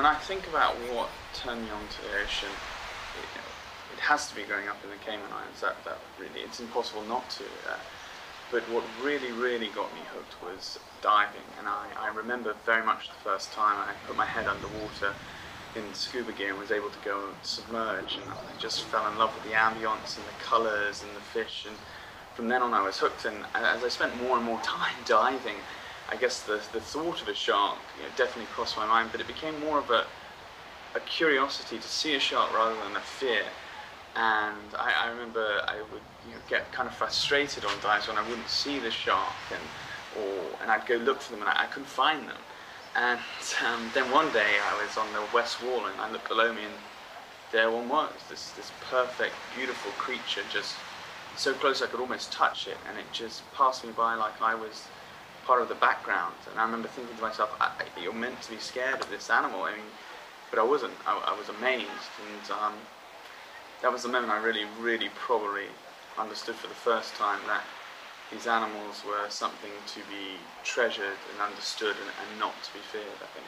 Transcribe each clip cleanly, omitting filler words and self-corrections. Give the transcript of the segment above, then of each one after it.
when I think about what turned me on to the ocean, it has to be growing up in the Cayman Islands. That really, it's impossible not to. But what really got me hooked was diving, and I remember very much the first time I put my head underwater in scuba gear and was able to go submerge, and I just fell in love with the ambience and the colours and the fish, and from then on I was hooked. And as I spent more and more time diving, I guess the thought of a shark definitely crossed my mind, but it became more of a curiosity to see a shark rather than a fear. And I remember I would get kind of frustrated on dives when I wouldn't see the shark, and I'd go look for them and I couldn't find them. And then one day I was on the west wall and I looked below me, and there one was, this perfect, beautiful creature, just so close I could almost touch it, and it just passed me by like I was part of the background. And I remember thinking to myself, you're meant to be scared of this animal. I mean, but I wasn't. I was amazed, and that was the moment I really probably understood for the first time that these animals were something to be treasured and understood and not to be feared, I think.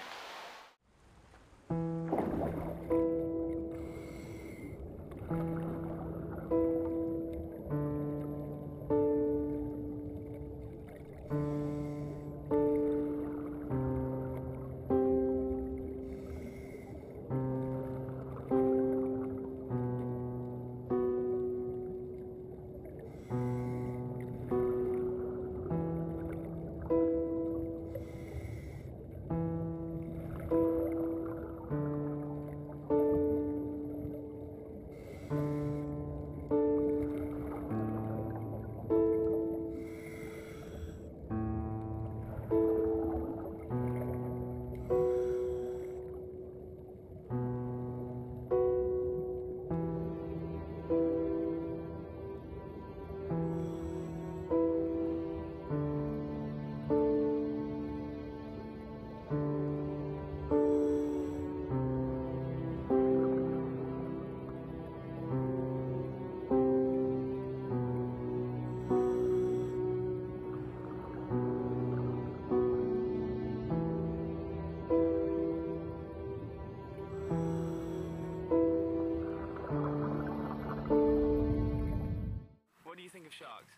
What do you think of sharks?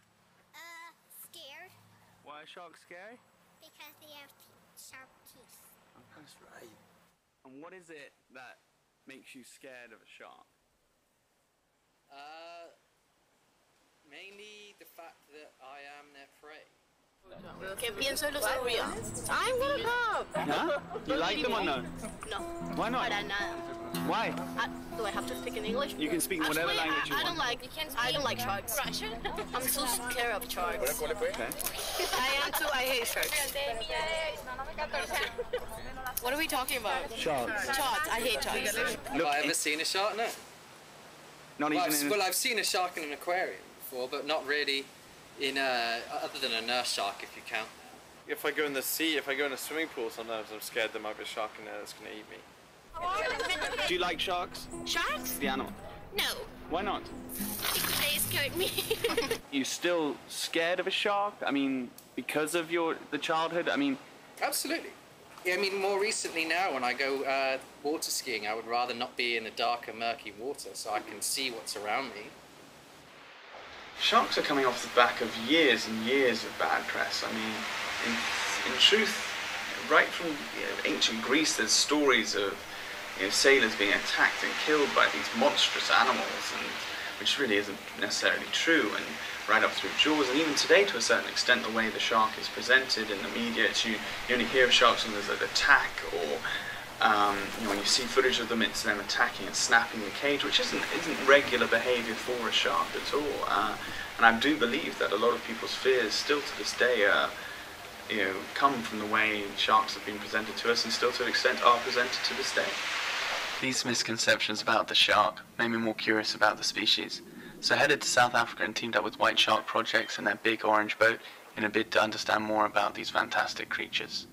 Scared. Why are sharks scary? Because they have sharp teeth. Oh, that's right. And what is it that makes you scared of a shark? Mainly the fact that I am their prey. ¿Qué pienso de los orioles? I'm gonna come. Huh? You like them or no? No. Why not? Para nada. Why? Do I have to speak in English? You can speak in whatever Actually, language you I want. I don't like sharks. Russian? I'm so scared of sharks. Okay. I am too. I hate sharks. What are we talking about? Sharks. Sharks. I hate sharks. Have I ever seen a shark? No. Not Well, even in... well, I've seen a shark in an aquarium before, but not really in other than a nurse shark, if you count. If I go in the sea, if I go in a swimming pool, sometimes I'm scared there might be a shark in there that's going to eat me. Do you like sharks? Sharks? The animal. No. Why not? They scared me. You still scared of a shark? I mean, because of the childhood? I mean... Absolutely. Yeah, I mean, more recently now, when I go water skiing, I would rather not be in the darker, murky water, so I can see what's around me. Sharks are coming off the back of years and years of bad press. I mean, in truth, right from ancient Greece, there's stories of sailors being attacked and killed by these monstrous animals, and which really isn't necessarily true. And right up through Jaws, and even today, to a certain extent, the way the shark is presented in the media, you only hear of sharks when there's an attack, or when you see footage of them, it's them attacking and snapping the cage, which isn't regular behaviour for a shark at all. And I do believe that a lot of people's fears still to this day come from the way sharks have been presented to us, and still to an extent are presented to this day. These misconceptions about the shark made me more curious about the species. So I headed to South Africa and teamed up with White Shark Projects and their big orange boat in a bid to understand more about these fantastic creatures.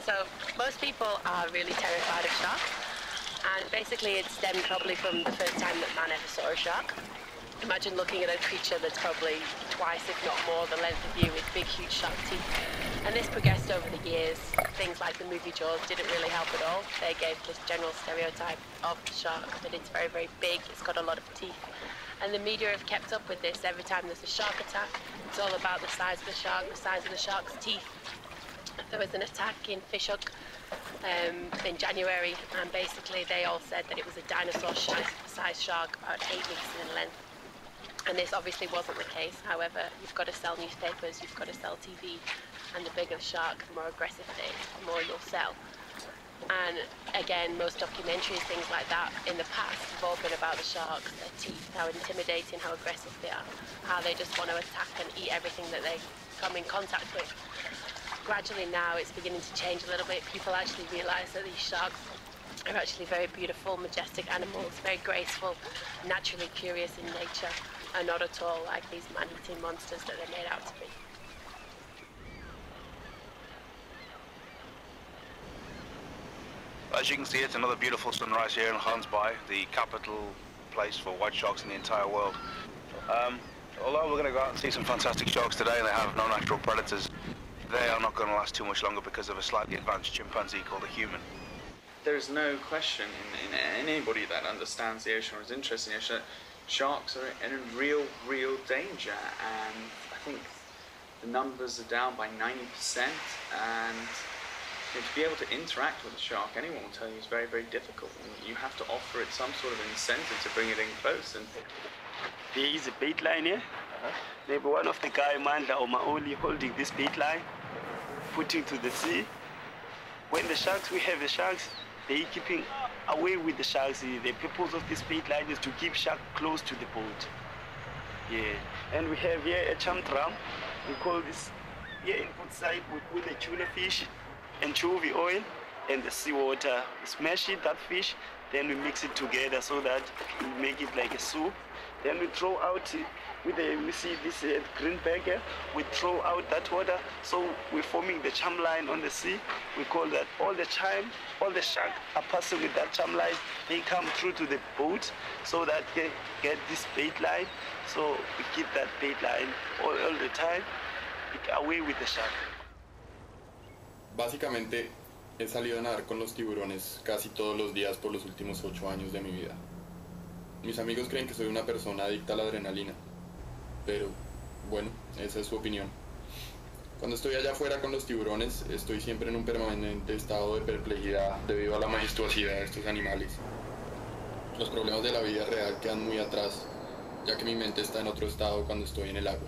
So most people are really terrified of sharks, and basically it stemmed probably from the first time that man ever saw a shark. Imagine looking at a creature that's probably twice, if not more, the length of you with big, huge shark teeth. And this progressed over the years. Things like the movie Jaws didn't really help at all. They gave this general stereotype of the shark, that it's very, very big, it's got a lot of teeth. And the media have kept up with this. Every time there's a shark attack, it's all about the size of the shark, the size of the shark's teeth. There was an attack in Fishhook in January, and basically they all said that it was a dinosaur-sized shark, about 8 meters in length. And this obviously wasn't the case. However, you've got to sell newspapers, you've got to sell TV, and the bigger the shark, the more aggressive it is, the more you'll sell. And again, most documentaries, things like that, in the past have all been about the sharks, their teeth, how intimidating, how aggressive they are, how they just want to attack and eat everything that they come in contact with. Gradually now it's beginning to change a little bit. People actually realise that these sharks are actually very beautiful, majestic animals, very graceful, naturally curious in nature, and not at all like these man-eating monsters that they're made out to be. As you can see, it's another beautiful sunrise here in Hans Bay, the capital place for white sharks in the entire world. Although we're going to go out and see some fantastic sharks today and they have no natural predators, they are not going to last too much longer because of a slightly advanced chimpanzee called a human. There's no question in anybody that understands the ocean or is interested in the ocean that sharks are in real danger, and I think the numbers are down by 90%, and to be able to interact with a shark, anyone will tell you, is very, very difficult, and you have to offer it some sort of incentive to bring it in close. And there is a bait line here. Maybe one of the guy, Mandla or Maoli, holding this bait line, putting to the sea. When the sharks, we have the sharks, they keeping away with the sharks. The purpose of this bait line is to keep shark close to the boat. Yeah, and we have here a chum drum. We call this here in Woodside, we put the tuna fish, anchovy oil and the seawater. We smash it, that fish, then we mix it together so that we make it like a soup. Then we throw out, we see this green bag here, we throw out that water, so we're forming the chum line on the sea. We call that all the sharks are passing with that chum line. They come through to the boat so that they get this bait line. So we keep that bait line all the time, away with the shark. Básicamente, he salido a nadar con los tiburones casi todos los días por los últimos 8 años de mi vida. Mis amigos creen que soy una persona adicta a la adrenalina, pero bueno, esa es su opinión. Cuando estoy allá afuera con los tiburones, estoy siempre en un permanente estado de perplejidad debido a la majestuosidad de estos animales. Los problemas de la vida real quedan muy atrás, ya que mi mente está en otro estado cuando estoy en el agua.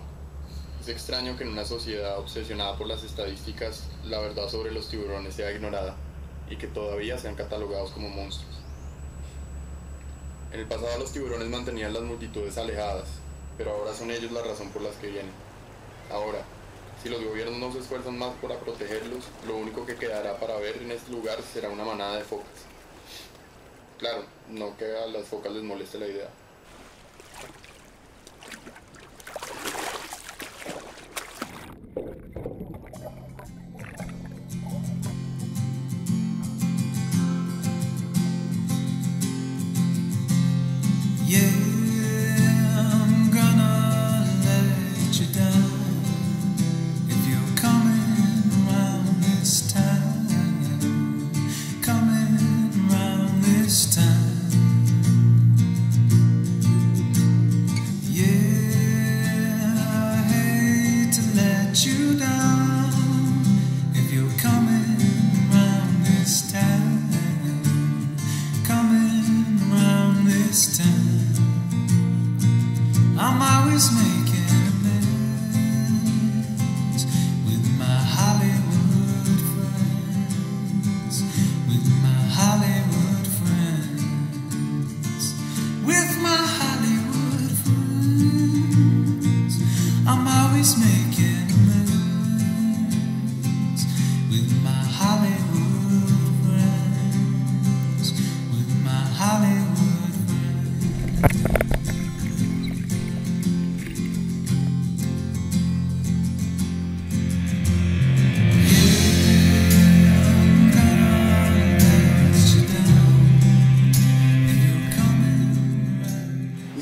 Es extraño que en una sociedad obsesionada por las estadísticas, la verdad sobre los tiburones sea ignorada y que todavía sean catalogados como monstruos. En el pasado los tiburones mantenían las multitudes alejadas, pero ahora son ellos la razón por las que vienen. Ahora, si los gobiernos no se esfuerzan más para protegerlos, lo único que quedará para ver en este lugar será una manada de focas. Claro, no que a las focas les moleste la idea.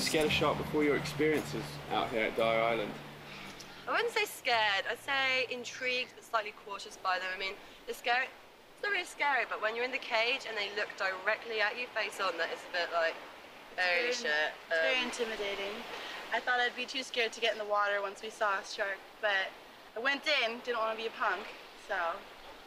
Scared a shark before? all your experiences out here at Dyer Island? I wouldn't say scared. I'd say intrigued, but slightly cautious by them. I mean, they're scary. It's not really scary, but when you're in the cage and they look directly at you face on, that is a bit like, holy shit. It's very intimidating. I thought I'd be too scared to get in the water once we saw a shark, but I went in, didn't want to be a punk, so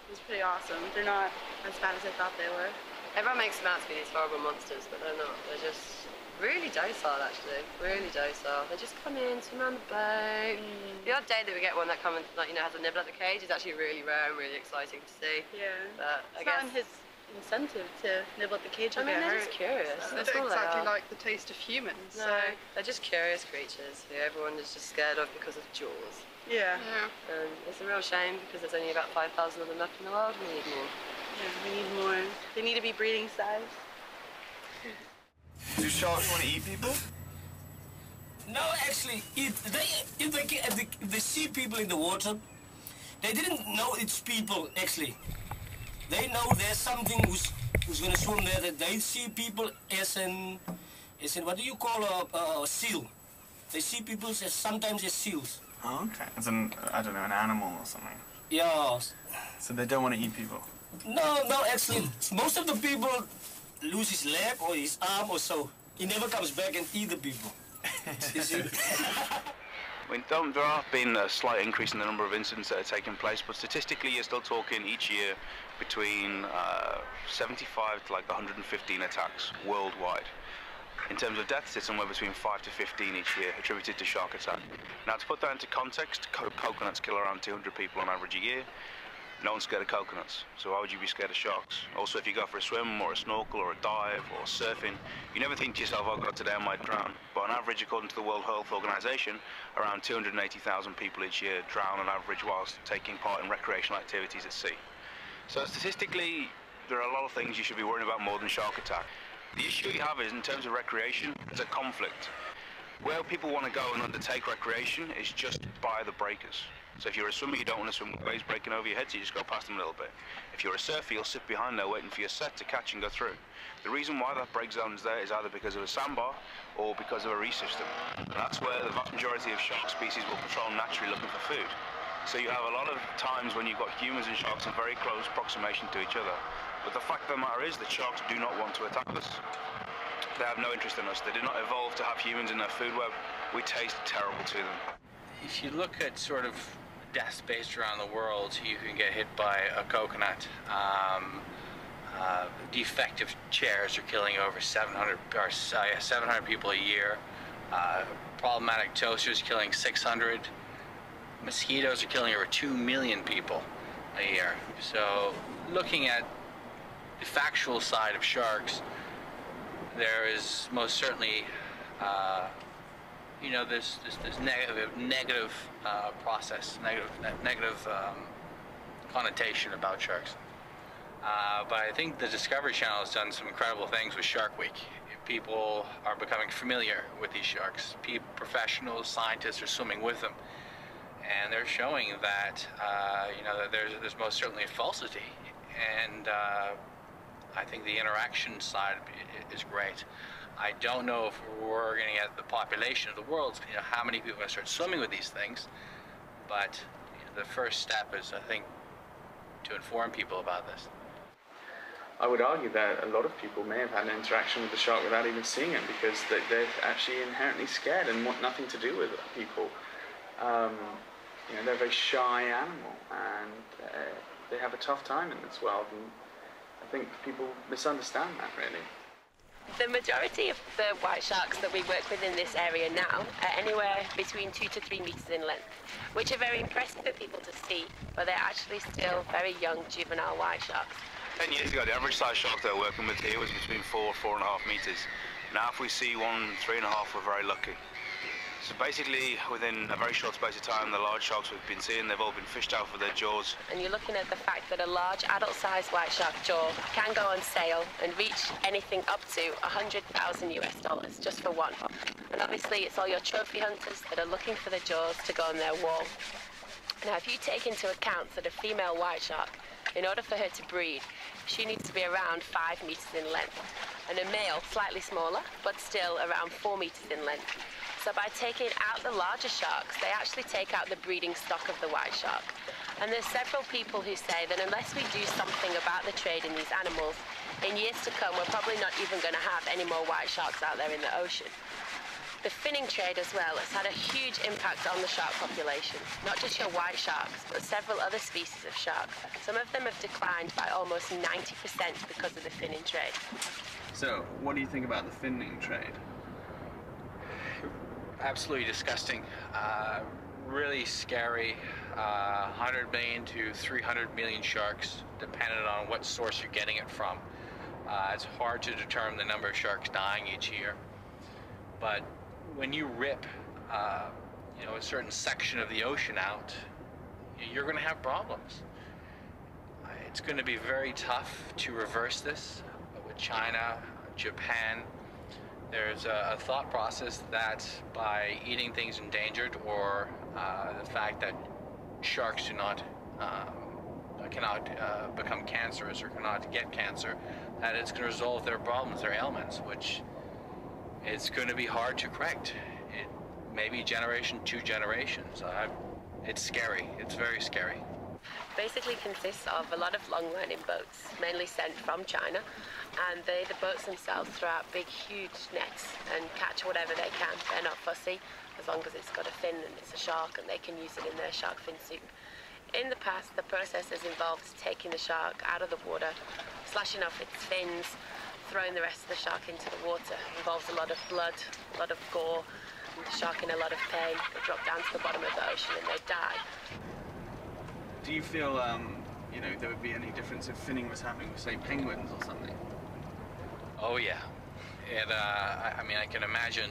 it was pretty awesome. They're not as bad as I thought they were. Everyone makes them out to be these horrible monsters, but they're not. They're just really docile, actually. Really docile. They just come in, swim around the boat. The odd day that we get one that comes, like, you know, has a nibble at the cage is actually really rare and really exciting to see. Yeah. But I it's guess not in his incentive to nibble at the cage. I mean, they're just curious. So. That's They all don't they exactly are. like the taste of humans. No, So. they're just curious creatures who everyone is just scared of because of Jaws. Yeah. And it's a real shame because there's only about 5,000 of them left in the world. We need more. Yeah, we need more. They need to be breeding size. Do sharks want to eat people? No, actually, if they see people in the water, they didn't know it's people, actually. They know there's something who's going to swim there, that they see people as in what do you call a seal? They see people sometimes as seals. Oh, okay. As an, I don't know, an animal or something. Yeah. So they don't want to eat people? No, actually, most of the people lose his leg or his arm or so. He never comes back and eat the people. You see? I mean, there have been a slight increase in the number of incidents that are taking place, but statistically you're still talking each year between 75 to like 115 attacks worldwide. In terms of deaths, it's somewhere between 5 to 15 each year attributed to shark attack. Now, to put that into context, coconuts kill around 200 people on average a year. No one's scared of coconuts, so why would you be scared of sharks? Also, if you go for a swim or a snorkel or a dive or surfing, you never think to yourself, oh God, today I might drown. But on average, according to the World Health Organization, around 280,000 people each year drown on average whilst taking part in recreational activities at sea. So statistically, there are a lot of things you should be worrying about more than shark attack. The issue you have is, in terms of recreation, there's a conflict. Where people want to go and undertake recreation is just by the breakers. So if you're a swimmer, you don't want to swim with waves breaking over your head, so you just go past them a little bit. If you're a surfer, you'll sit behind there waiting for your set to catch and go through. The reason why that break zone is there is either because of a sandbar or because of a reef system. And that's where the vast majority of shark species will patrol naturally looking for food. So you have a lot of times when you've got humans and sharks in very close proximation to each other. But the fact of the matter is that sharks do not want to attack us. They have no interest in us. They did not evolve to have humans in their food web. We taste terrible to them. If you look at sort of deaths based around the world, you can get hit by a coconut. Defective chairs are killing over 700 people a year. Problematic toasters killing 600. Mosquitoes are killing over 2 million people a year. So looking at the factual side of sharks, there is most certainly there's negative process, negative connotation about sharks. But I think the Discovery Channel has done some incredible things with Shark Week. People are becoming familiar with these sharks. Professionals, scientists are swimming with them, and they're showing that that there's most certainly a falsity. And I think the interaction side is great. I don't know if we're going to get the population of the world, how many people are going to start swimming with these things, but the first step is, I think, to inform people about this. I would argue that a lot of people may have had an interaction with the shark without even seeing it, because they're actually inherently scared and want nothing to do with people. They're a very shy animal, and they have a tough time in this world, and I think people misunderstand that, really. The majority of the white sharks that we work with in this area now are anywhere between 2 to 3 meters in length, which are very impressive for people to see, but they're actually still very young juvenile white sharks. 10 years ago, the average size shark they were working with here was between 4 and 4.5 meters. Now if we see one 3.5, we're very lucky. So basically, within a very short space of time, the large sharks we've been seeing, they've all been fished out for their jaws. And you're looking at the fact that a large adult-sized white shark jaw can go on sale and reach anything up to $100,000 US just for one. And obviously, it's all your trophy hunters that are looking for the jaws to go on their wall. Now, if you take into account that a female white shark, in order for her to breed, she needs to be around 5 meters in length, and a male slightly smaller, but still around 4 meters in length. So by taking out the larger sharks, they actually take out the breeding stock of the white shark. And there's several people who say that unless we do something about the trade in these animals, in years to come, we're probably not even going to have any more white sharks out there in the ocean. The finning trade as well has had a huge impact on the shark population. Not just your white sharks, but several other species of shark. Some of them have declined by almost 90% because of the finning trade. So, what do you think about the finning trade? Absolutely disgusting. Really scary. 100 million to 300 million sharks, depending on what source you're getting it from. It's hard to determine the number of sharks dying each year. But when you rip, you know, a certain section of the ocean out, you're going to have problems. It's going to be very tough to reverse this. But with China, Japan, there's a thought process that by eating things endangered, or the fact that sharks cannot become cancerous or cannot get cancer, that it's going to resolve their problems, their ailments, which it's going to be hard to correct. It may be generation, 2 generations. It's scary. It's very scary. Basically consists of a lot of long-lining boats, mainly sent from China, and the boats themselves throw out big, huge nets and catch whatever they can. They're not fussy, as long as it's got a fin and it's a shark, and they can use it in their shark fin soup. In the past, the process has involved taking the shark out of the water, slashing off its fins, throwing the rest of the shark into the water. It involves a lot of blood, a lot of gore, and the shark in a lot of pain. They drop down to the bottom of the ocean and they die. Do you feel, you know, there would be any difference if finning was happening with, say, penguins or something? Oh yeah. I mean, I can imagine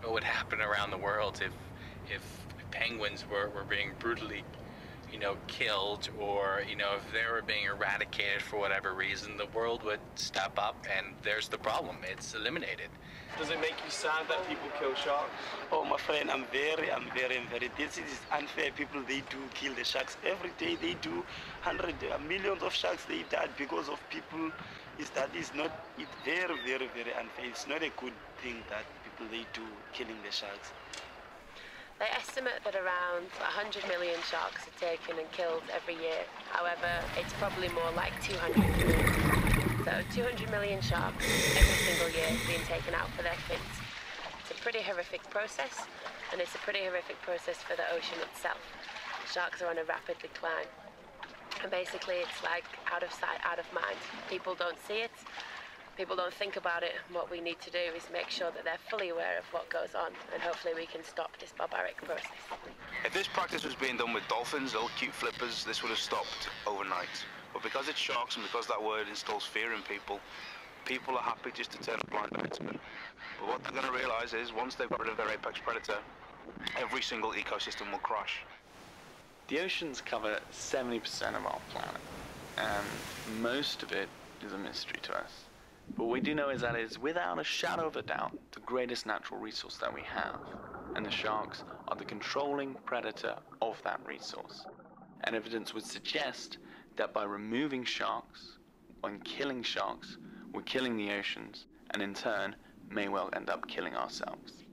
what would happen around the world if penguins were being brutally, you know, killed, or, you know, if they were being eradicated for whatever reason. The world would step up, and there's the problem. It's eliminated. Does it make you sad that people kill sharks? Oh, my friend, I'm very, this is unfair. People, they do kill the sharks every day. They do millions of sharks. They died because of people. It's very, very unfair. It's not a good thing that people, they do killing the sharks. They estimate that around 100 million sharks are taken and killed every year. However, it's probably more like 200 million. So 200 million sharks every single year being taken out for their fins. It's a pretty horrific process, and it's a pretty horrific process for the ocean itself. Sharks are on a rapid decline. And basically it's like out of sight, out of mind. People don't see it. People don't think about it. What we need to do is make sure that they're fully aware of what goes on, and hopefully we can stop this barbaric process. If this practice was being done with dolphins, little cute flippers, this would have stopped overnight. But because it's sharks, and because that word instills fear in people, people are happy just to turn a blind eye to it. But what they're going to realise is, once they've got rid of their apex predator, every single ecosystem will crash. The oceans cover 70% of our planet, and most of it is a mystery to us. But what we do know is that it is, without a shadow of a doubt, the greatest natural resource that we have, and the sharks are the controlling predator of that resource. And evidence would suggest that by removing sharks, and killing sharks, we're killing the oceans, and in turn, may well end up killing ourselves.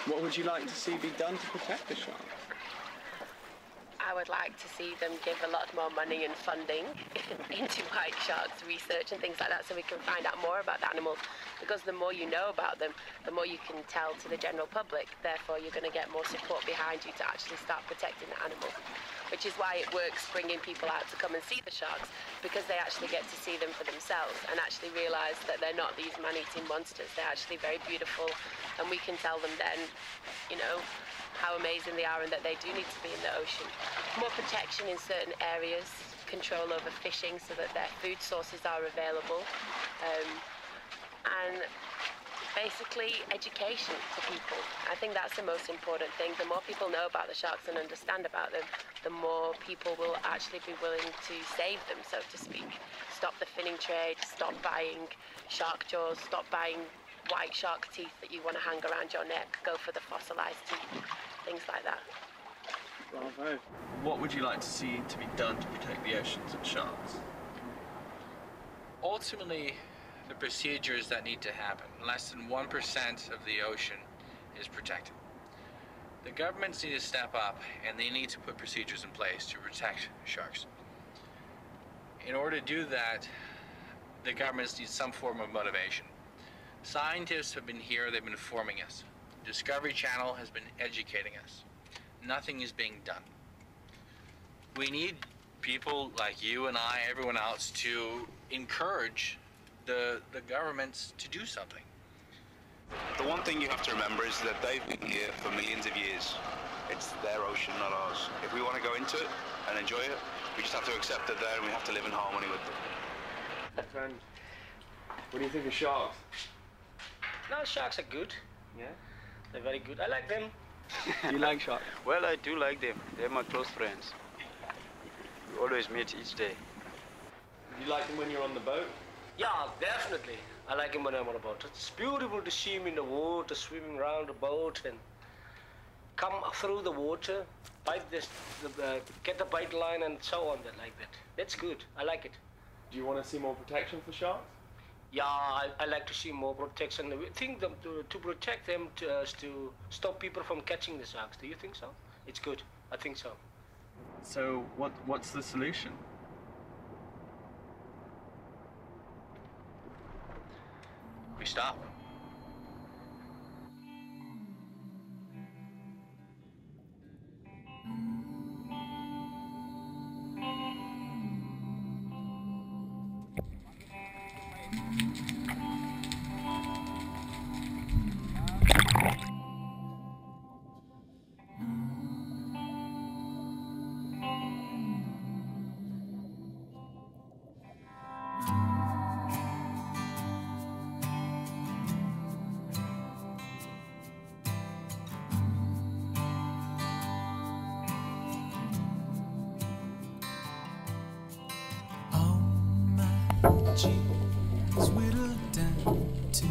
What would you like to see be done to protect the sharks? I would like to see them give a lot more money and funding into white sharks research and things like that, so we can find out more about the animals, because the more you know about them, the more you can tell to the general public. Therefore, you're going to get more support behind you to actually start protecting the animals, which is why it works bringing people out to come and see the sharks, because they actually get to see them for themselves and actually realise that they're not these man-eating monsters. They're actually very beautiful, and we can tell them then, you know, how amazing they are and that they do need to be in the ocean. More protection in certain areas, control over fishing so that their food sources are available, and basically education to people. I think that's the most important thing. The more people know about the sharks and understand about them, the more people will actually be willing to save them, so to speak. Stop the finning trade, stop buying shark jaws, stop buying white shark teeth that you want to hang around your neck, go for the fossilized teeth, things like that. Bravo. What would you like to see to be done to protect the oceans and sharks? Ultimately, the procedures that need to happen. Less than 1% of the ocean is protected. The governments need to step up, and they need to put procedures in place to protect sharks. In order to do that, the governments need some form of motivation. Scientists have been here, they've been informing us. Discovery Channel has been educating us. Nothing is being done. We need people like you and I, everyone else, to encourage the governments to do something. The one thing you have to remember is that they've been here for millions of years. It's their ocean, not ours. If we want to go into it and enjoy it, we just have to accept that there and we have to live in harmony with them. Friend, what do you think of sharks? No, sharks are good. Yeah? They're very good. I like them. You like sharks? Well, I do like them. They're my close friends. We always meet each day. You like them when you're on the boat? Yeah, definitely. I like them when I'm on a boat. It's beautiful to see them in the water, swimming around the boat and come through the water, bite get the bite line and so on. Like that. That's good. I like it. Do you want to see more protection for sharks? Yeah, I like to see more protection. We think them to protect them to stop people from catching the sharks. Do you think so? It's good. I think so. So what's the solution? We stop. Cheers whittled down to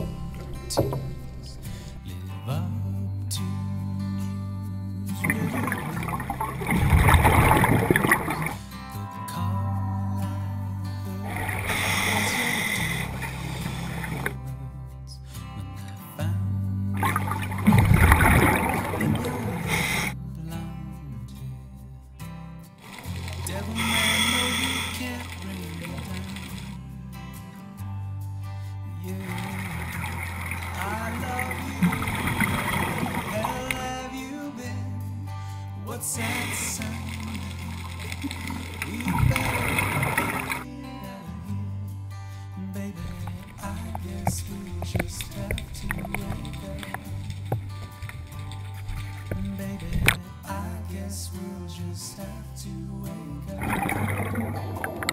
tears. Live up to news whittled the call I heard was your words when I found you in your blonde hair. Devil man, no, you can't bring me down. I love you. Hell, have you been? What's that sound? We better get out of here, baby. I guess we just have to wake up, baby. I guess we'll just have to wake up.